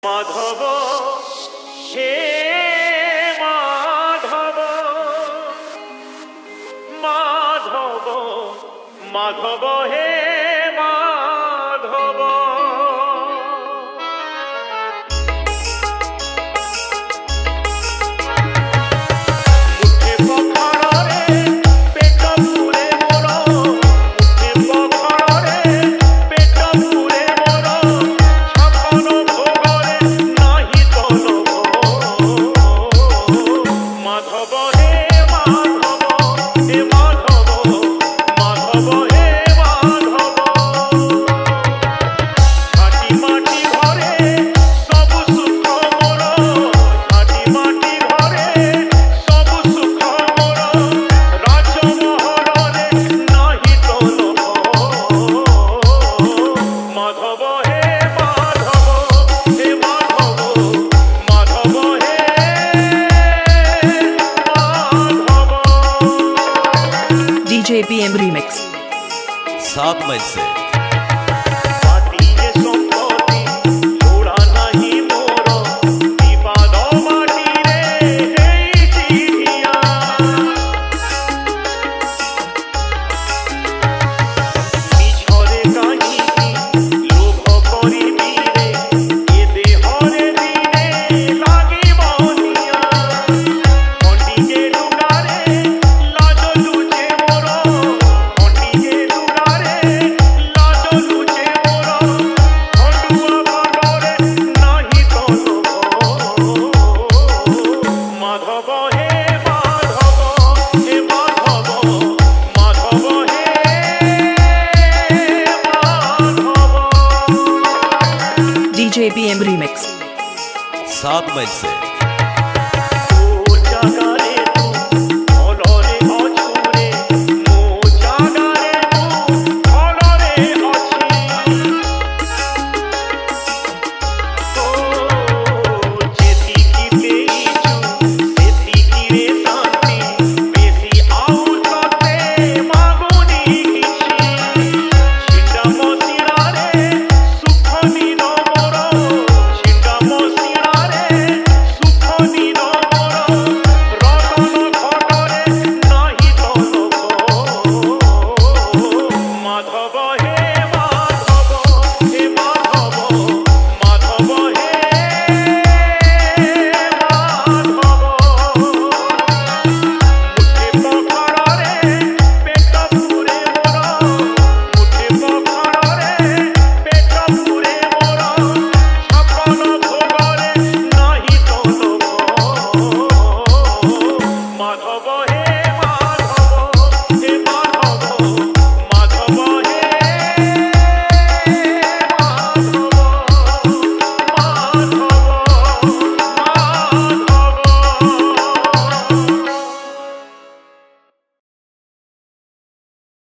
মাধব হে মাধব মাধব মাধব হে মাধব মুঠে পখারে পেট পুরে মোর মুঠে পখারে পেট পুরে মোর ছাপন ভোগরে নাহি তলব মাধব হে মাধব হে মাধব মাধব হে মাধব ঘাটি মাটি ঘরে সবু সুখ মোর ঘাটি মাটি ঘরে সবু সুখ মোর রাজমহলরে নাহি তলব মাধব হে মাধব হে মাধব মাধব হে মাধব DJ PM Remix। 7 मई से মাটিয়ে সম্পত্তি ছোড়া নাহি মোর বিবাদ মাটিরে এই চিঠিয়া মিছরে কাহিনী লোভ করিবি রে এ দেহরে দিনে লাগিব নিয়া খন্ডিকে লুগারে লাজ লুচে মোর খন্ডিকে লুগারে লাজ লুচে মোর খন্ডুয়া বাগরে নাহি তলব মাধব হে মাধব হে মাধব মাধব হে মাধব DJ PM Remix। 7 मई से ओ জাগারে তু অলরে অছুরে মো জাগারে তু অলরে অছি ও যেতিকি পেইছু সেতিকি রে শান্তি বেশি আউ ততে মাগুনি কিছু ছিন্ডা মশিরারে সুখ নিল মোর ছিন্ডা মশিরারে সুখ নিল মোর রতন ঘটরে নাহি তলব মাধব হে মাধব হে মাধব মাধব হে মাধব মুঠে পখারে পেট পুরে মোর মুঠে পখারে পেট পুরে মোর ছাপন ভোগরে নাহি তলব মাধব